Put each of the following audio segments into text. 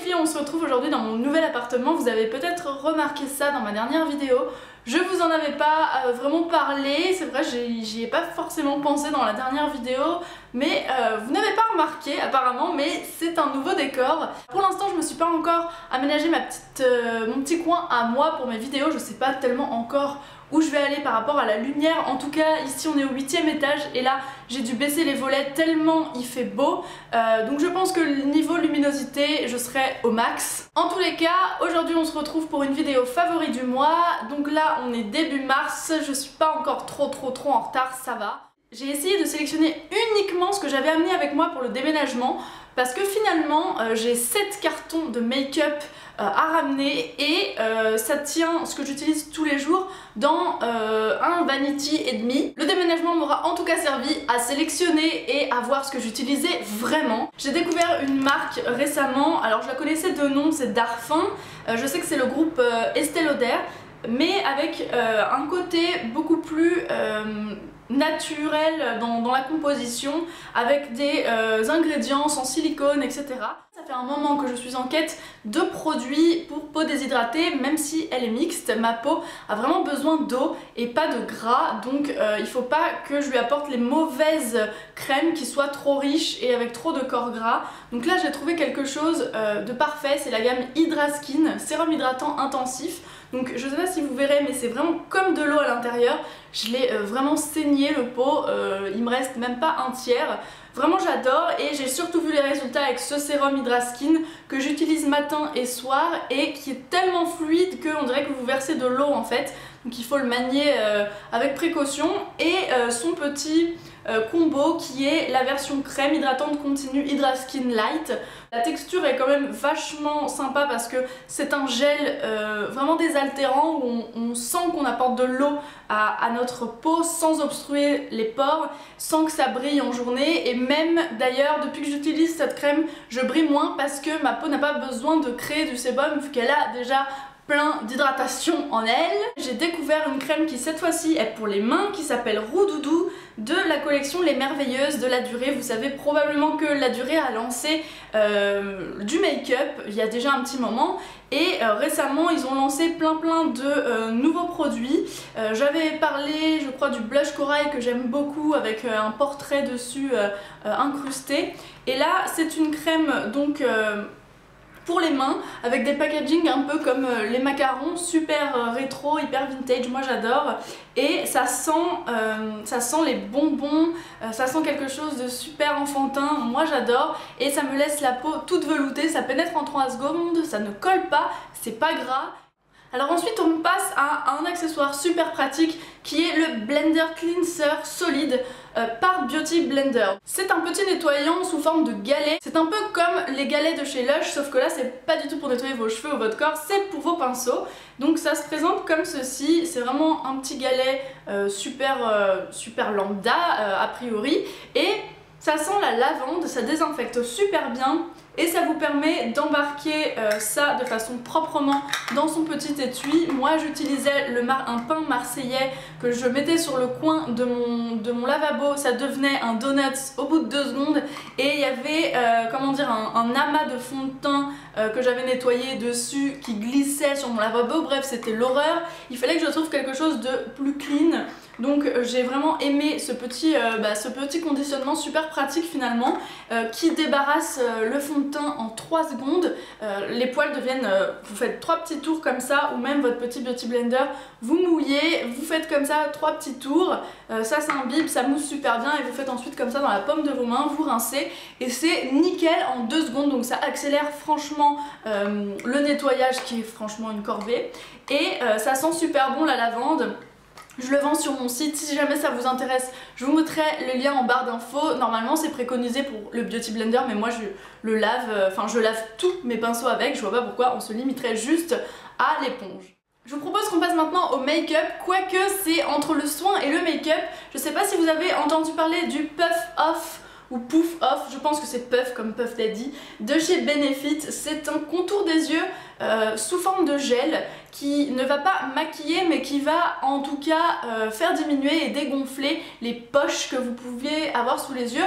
filles, on se retrouve aujourd'hui dans mon nouvel appartement. Vous avez peut-être remarqué ça dans ma dernière vidéo. Je vous en avais pas vraiment parlé, c'est vrai, j'y ai pas forcément pensé dans la dernière vidéo, mais vous n'avez pas remarqué apparemment, mais c'est un nouveau décor. Pour l'instant, je me suis pas encore aménagé mon petit coin à moi pour mes vidéos, je sais pas tellement encore où je vais aller par rapport à la lumière. En tout cas, ici on est au 8e étage et là j'ai dû baisser les volets tellement il fait beau, donc je pense que le niveau luminosité je serai au max. En tous les cas, aujourd'hui on se retrouve pour une vidéo favori du mois. Donc là on est début mars, je suis pas encore trop en retard, ça va. J'ai essayé de sélectionner uniquement ce que j'avais amené avec moi pour le déménagement parce que finalement j'ai 7 cartons de make-up à ramener et ça tient ce que j'utilise tous les jours dans un vanity et demi. Le déménagement m'aura en tout cas servi à sélectionner et à voir ce que j'utilisais vraiment. J'ai découvert une marque récemment, alors je la connaissais de nom, c'est Darphin. Je sais que c'est le groupe Estée Lauder, mais avec un côté beaucoup plus naturel dans la composition, avec des ingrédients sans silicone, etc. Ça fait un moment que je suis en quête de produits pour peau déshydratée, même si elle est mixte. Ma peau a vraiment besoin d'eau et pas de gras, donc il faut pas que je lui apporte les mauvaises crèmes qui soient trop riches et avec trop de corps gras. Donc là j'ai trouvé quelque chose de parfait, c'est la gamme Hydraskin, sérum hydratant intensif. Donc je sais pas si vous verrez, mais c'est vraiment comme de l'eau à l'intérieur. Je l'ai vraiment saigné le pot, il me reste même pas un tiers. Vraiment j'adore et j'ai surtout vu les résultats avec ce sérum Hydraskin que j'utilise matin et soir et qui est tellement fluide qu'on dirait que vous versez de l'eau en fait. Donc il faut le manier avec précaution et son petit combo qui est la version crème hydratante continue Hydraskin Light. La texture est quand même vachement sympa parce que c'est un gel vraiment désaltérant où on sent qu'on apporte de l'eau à notre peau sans obstruer les pores, sans que ça brille en journée. Et même d'ailleurs depuis que j'utilise cette crème je brille moins parce que ma peau n'a pas besoin de créer du sébum vu qu'elle a déjà plein d'hydratation en elle. J'ai découvert une crème qui cette fois-ci est pour les mains qui s'appelle Roudoudou de la collection Les Merveilleuses de La Durée. Vous savez probablement que La Durée a lancé du make-up il y a déjà un petit moment et récemment ils ont lancé plein de nouveaux produits. J'avais parlé je crois du blush corail que j'aime beaucoup avec un portrait dessus incrusté, et là c'est une crème donc pour les mains avec des packaging un peu comme les macarons, super rétro, hyper vintage, moi j'adore. Et ça sent les bonbons, ça sent quelque chose de super enfantin, moi j'adore. Et ça me laisse la peau toute veloutée, ça pénètre en 3 secondes, ça ne colle pas, c'est pas gras. Alors ensuite on passe à un accessoire super pratique qui est le Blender Cleanser Solide par Beauty Blender. C'est un petit nettoyant sous forme de galet. C'est un peu comme les galets de chez Lush, sauf que là c'est pas du tout pour nettoyer vos cheveux ou votre corps, c'est pour vos pinceaux. Donc ça se présente comme ceci, c'est vraiment un petit galet super lambda a priori, et ça sent la lavande, ça désinfecte super bien et ça vous permet d'embarquer ça de façon proprement dans son petit étui. Moi j'utilisais un pain marseillais que je mettais sur le coin de mon lavabo, ça devenait un donut au bout de 2 secondes et il y avait comment dire, un amas de fond de teint que j'avais nettoyé dessus qui glissait sur mon lavabo. Bref, c'était l'horreur, il fallait que je trouve quelque chose de plus clean. Donc j'ai vraiment aimé ce petit conditionnement super pratique finalement qui débarrasse le fond de teint en 3 secondes. Les poils deviennent, vous faites 3 petits tours comme ça, ou même votre petit Beauty Blender, vous mouillez, vous faites comme ça 3 petits tours, ça s'imbibe, ça mousse super bien et vous faites ensuite comme ça dans la paume de vos mains, vous rincez et c'est nickel en 2 secondes. Donc ça accélère franchement le nettoyage qui est franchement une corvée et ça sent super bon la lavande. Je le vends sur mon site, si jamais ça vous intéresse, je vous mettrai le lien en barre d'infos. Normalement c'est préconisé pour le Beauty Blender, mais moi je lave tous mes pinceaux avec, je vois pas pourquoi on se limiterait juste à l'éponge. Je vous propose qu'on passe maintenant au make-up, quoique c'est entre le soin et le make-up. Je sais pas si vous avez entendu parler du Puff Off ou Poof Off, je pense que c'est Puff comme Puff Daddy, de chez Benefit. C'est un contour des yeux sous forme de gel qui ne va pas maquiller mais qui va en tout cas faire diminuer et dégonfler les poches que vous pouviez avoir sous les yeux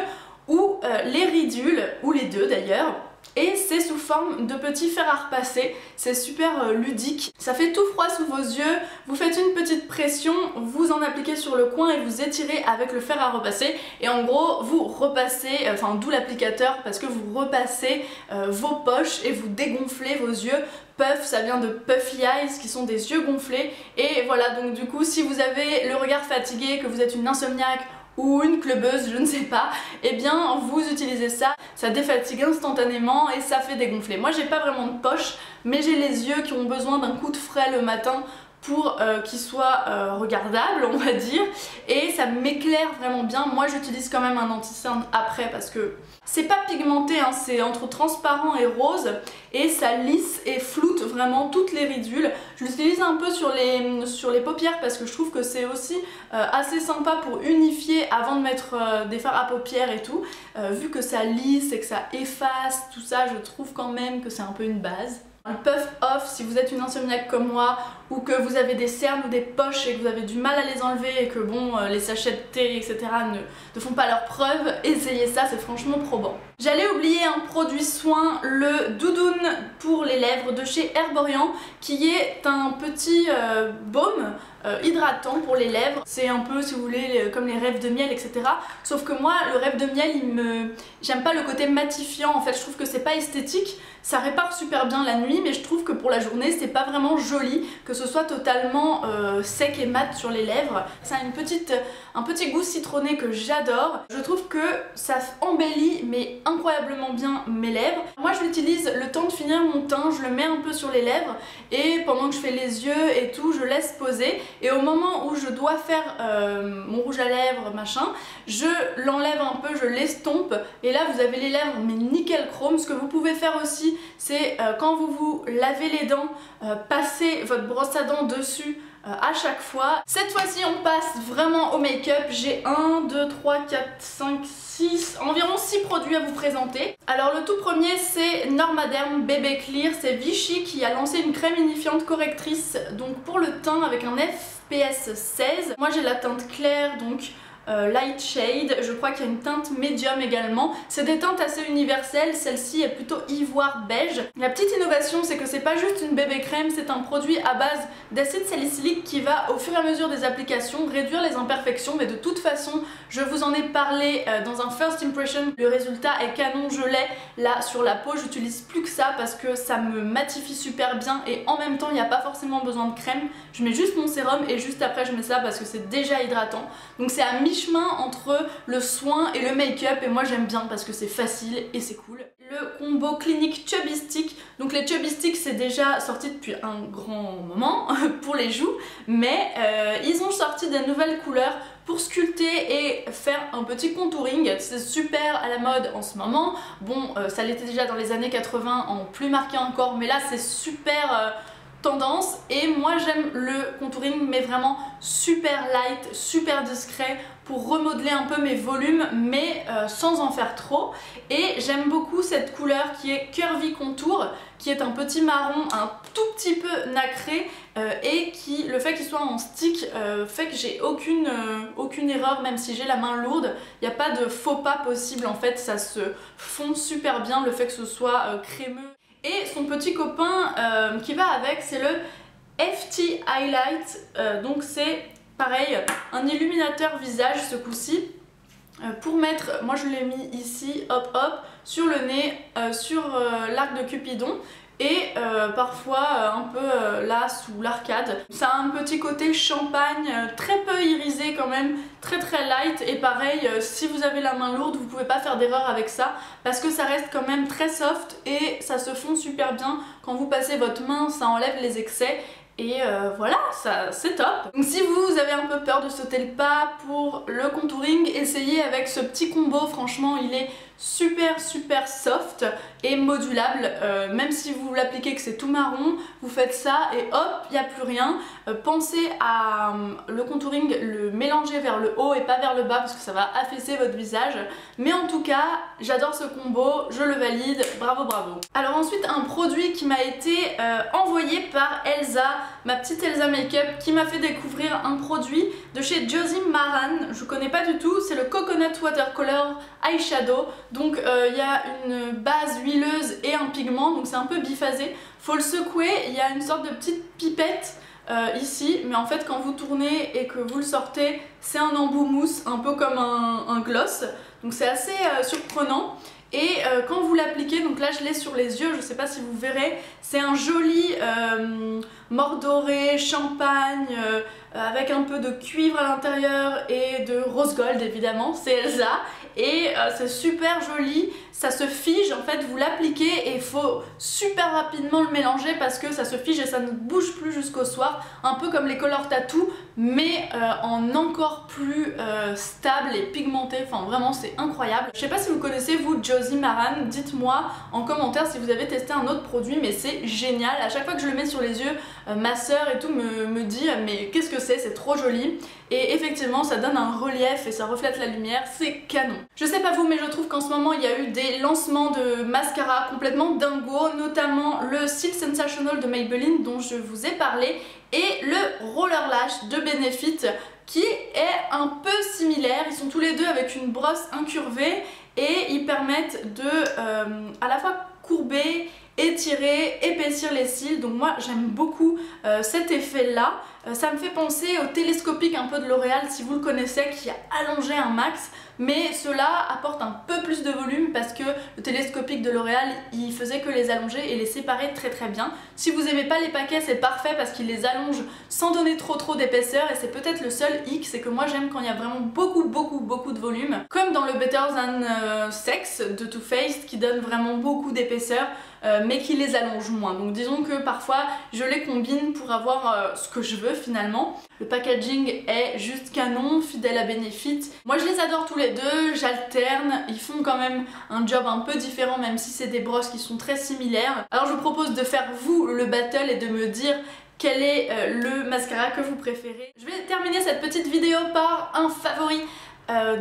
ou les ridules, ou les deux d'ailleurs. et c'est sous forme de petits fers à repasser, c'est super ludique. Ça fait tout froid sous vos yeux, vous faites une petite pression, vous en appliquez sur le coin et vous étirez avec le fer à repasser et en gros vous repassez, enfin d'où l'applicateur parce que vous repassez vos poches et vous dégonflez vos yeux. Puff, ça vient de puffy eyes qui sont des yeux gonflés et voilà, donc du coup si vous avez le regard fatigué, que vous êtes une insomniaque ou une clubeuse, je ne sais pas, et bien vous utilisez ça, ça défatigue instantanément et ça fait dégonfler. Moi j'ai pas vraiment de poche, mais j'ai les yeux qui ont besoin d'un coup de frais le matin pour qu'ils soient regardables, on va dire, et ça m'éclaire vraiment bien. Moi j'utilise quand même un anti-cerne après parce que c'est pas pigmenté, hein, c'est entre transparent et rose et ça lisse et floute vraiment toutes les ridules. Je l'utilise un peu sur les paupières parce que je trouve que c'est aussi assez sympa pour unifier avant de mettre des fards à paupières et tout. Vu que ça lisse et que ça efface tout ça, je trouve quand même que c'est un peu une base. Le puff off, si vous êtes une insomniaque comme moi ou que vous avez des cernes ou des poches et que vous avez du mal à les enlever et que bon, les sachets de thé etc ne font pas leur preuve, essayez ça, c'est franchement probant. J'allais oublier un produit soin, le doudoune pour les lèvres de chez Herborian qui est un petit baume hydratant pour les lèvres. C'est un peu, si vous voulez, comme les rêves de miel, etc. Sauf que moi, le rêve de miel, j'aime pas le côté matifiant. En fait, je trouve que c'est pas esthétique. Ça répare super bien la nuit, mais je trouve que pour la journée, c'est pas vraiment joli que ce soit totalement sec et mat sur les lèvres. Ça a un petit goût citronné que j'adore. Je trouve que ça embellit, mais incroyablement bien mes lèvres. Moi, je l'utilise le temps de finir mon teint, je le mets un peu sur les lèvres et pendant que je fais les yeux et tout, je laisse poser. Et au moment où je dois faire mon rouge à lèvres, machin, je l'enlève un peu, je l'estompe et là vous avez les lèvres mais nickel chrome. Ce que vous pouvez faire aussi, c'est quand vous vous lavez les dents, passer votre brosse à dents dessus à chaque fois. Cette fois-ci on passe vraiment au make-up. J'ai 1, 2, 3, 4, 5, 6, environ 6 produits à vous présenter. Alors le tout premier c'est Normaderm Bébé Clear, c'est Vichy qui a lancé une crème unifiante correctrice donc pour le teint avec un FPS 16. Moi j'ai la teinte claire donc light shade, je crois qu'il y a une teinte médium également. C'est des teintes assez universelles, celle-ci est plutôt ivoire beige. La petite innovation c'est que c'est pas juste une bébé crème, c'est un produit à base d'acide salicylique qui va au fur et à mesure des applications réduire les imperfections, mais de toute façon je vous en ai parlé dans un first impression, le résultat est canon, je l'ai là sur la peau, j'utilise plus que ça parce que ça me matifie super bien et en même temps il n'y a pas forcément besoin de crème, je mets juste mon sérum et juste après je mets ça parce que c'est déjà hydratant, donc c'est à mi-chemin entre le soin et le make-up et moi j'aime bien parce que c'est facile et c'est cool. Le combo clinique Chubby Stick, donc les Chubby Stick c'est déjà sorti depuis un grand moment pour les joues, mais ils ont sorti des nouvelles couleurs pour sculpter et faire un petit contouring. C'est super à la mode en ce moment, bon ça l'était déjà dans les années 80 en plus marqué encore, mais là c'est super tendance et moi j'aime le contouring mais vraiment super light, super discret pour remodeler un peu mes volumes mais sans en faire trop. Et j'aime beaucoup cette couleur qui est Curvy Contour, qui est un petit marron un tout petit peu nacré et qui, le fait qu'il soit en stick fait que j'ai aucune erreur même si j'ai la main lourde, il n'y a pas de faux pas possible en fait, ça se fond super bien le fait que ce soit crémeux. Et son petit copain qui va avec, c'est le FT Highlight, donc c'est pareil, un illuminateur visage ce coup-ci, pour mettre, moi je l'ai mis ici, hop hop, sur le nez, sur l'arc de Cupidon, et parfois un peu là sous l'arcade. Ça a un petit côté champagne, très peu irisé quand même, très light, et pareil si vous avez la main lourde vous pouvez pas faire d'erreur avec ça parce que ça reste quand même très soft et ça se fond super bien. Quand vous passez votre main ça enlève les excès. Et voilà, ça c'est top. Donc si vous avez un peu peur de sauter le pas pour le contouring, essayez avec ce petit combo, franchement il est super soft et modulable, même si vous l'appliquez que c'est tout marron, vous faites ça et hop, il n'y a plus rien. Pensez à le contouring, le mélanger vers le haut et pas vers le bas parce que ça va affaisser votre visage. Mais en tout cas, j'adore ce combo, je le valide, bravo. Alors ensuite, un produit qui m'a été envoyé par Elsa, ma petite Elsa Makeup, qui m'a fait découvrir un produit de chez Josie Maran, je connais pas du tout, c'est le Coconut Watercolor Eyeshadow. Donc il y a une base huileuse et un pigment, donc c'est un peu biphasé. Faut le secouer, il y a une sorte de petite pipette ici, mais en fait quand vous tournez et que vous le sortez, c'est un embout mousse, un peu comme un gloss. Donc c'est assez surprenant. Et quand vous l'appliquez, donc là je l'ai sur les yeux, je sais pas si vous verrez, c'est un joli mordoré, champagne, avec un peu de cuivre à l'intérieur et de rose gold évidemment, c'est Elsa. Et c'est super joli, ça se fige en fait, vous l'appliquez et il faut super rapidement le mélanger parce que ça se fige et ça ne bouge plus jusqu'au soir, un peu comme les color tattoo mais en encore plus stable et pigmenté, enfin vraiment c'est incroyable. Je sais pas si vous connaissez vous Josie Maran, dites-moi en commentaire si vous avez testé un autre produit, mais c'est génial. À chaque fois que je le mets sur les yeux, ma soeur et tout me dit mais qu'est-ce que c'est trop joli. Et effectivement ça donne un relief et ça reflète la lumière, c'est canon. Je sais pas vous mais je trouve qu'en ce moment il y a eu des lancements de mascara complètement dingo, notamment le Style Sensational de Maybelline dont je vous ai parlé et le Roller Lash de Benefit qui est un peu similaire. Ils sont tous les deux avec une brosse incurvée et ils permettent de à la fois courber, étirer, épaissir les cils. Donc moi j'aime beaucoup cet effet là. Ça me fait penser au télescopique un peu de L'Oréal si vous le connaissez, qui a allongé un max, mais cela apporte un peu plus de volume parce que le télescopique de L'Oréal il faisait que les allonger et les séparer très bien. Si vous aimez pas les paquets c'est parfait parce qu'il les allonge sans donner trop d'épaisseur et c'est peut-être le seul hic, c'est que moi j'aime quand il y a vraiment beaucoup de volume, comme dans le Better Than Sex de Too Faced qui donne vraiment beaucoup d'épaisseur mais qui les allonge moins. Donc disons que parfois je les combine pour avoir ce que je veux finalement. Le packaging est juste canon, fidèle à Benefit. Moi je les adore tous les deux, j'alterne, ils font quand même un job un peu différent même si c'est des brosses qui sont très similaires. Alors je vous propose de faire vous le battle et de me dire quel est le mascara que vous préférez. Je vais terminer cette petite vidéo par un favori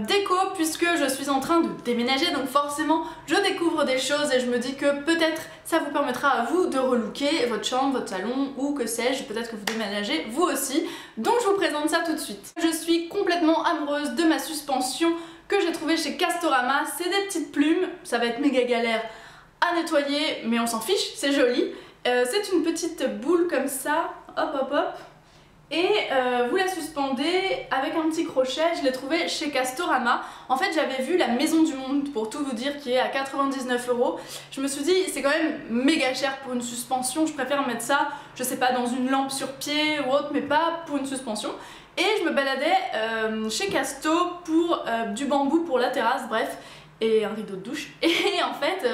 déco puisque je suis en train de déménager, donc forcément je découvre des choses et je me dis que peut-être ça vous permettra à vous de relooker votre chambre, votre salon ou que sais-je, peut-être que vous déménagez vous aussi. Donc je vous présente ça tout de suite. Je suis complètement amoureuse de ma suspension que j'ai trouvée chez Castorama. C'est des petites plumes, ça va être méga galère à nettoyer mais on s'en fiche, c'est joli. C'est une petite boule comme ça, hop et vous la suspendez avec un petit crochet. Je l'ai trouvé chez Castorama. En fait j'avais vu la Maison du Monde pour tout vous dire qui est à 99 €. Je me suis dit c'est quand même méga cher pour une suspension, je préfère mettre ça je sais pas dans une lampe sur pied ou autre mais pas pour une suspension. Et je me baladais chez Casto pour du bambou pour la terrasse, bref, et un rideau de douche. Et en fait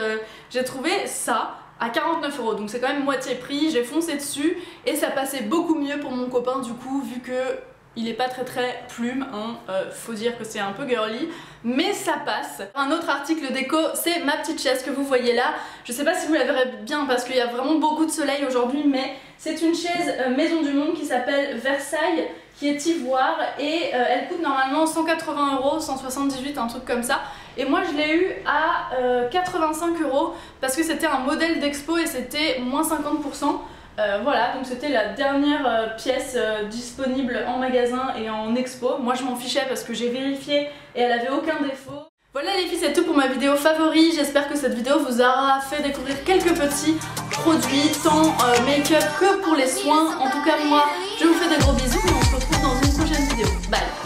j'ai trouvé ça à 49 €, donc c'est quand même moitié prix. J'ai foncé dessus et ça passait beaucoup mieux pour mon copain du coup, vu que il est pas très plume, hein. Faut dire que c'est un peu girly, mais ça passe. Un autre article déco, c'est ma petite chaise que vous voyez là. Je sais pas si vous la verrez bien parce qu'il y a vraiment beaucoup de soleil aujourd'hui, mais c'est une chaise Maison du Monde qui s'appelle Versailles, qui est ivoire et elle coûte normalement 180 €, 178, un truc comme ça. Et moi je l'ai eu à 85 € parce que c'était un modèle d'expo et c'était moins 50%. Voilà, donc c'était la dernière pièce disponible en magasin et en expo. Moi je m'en fichais parce que j'ai vérifié et elle avait aucun défaut. Voilà les filles, c'est tout pour ma vidéo favori. J'espère que cette vidéo vous aura fait découvrir quelques petits produits, tant make-up que pour les soins. En tout cas moi, je vous fais des gros bisous et on se retrouve dans une prochaine vidéo. Bye!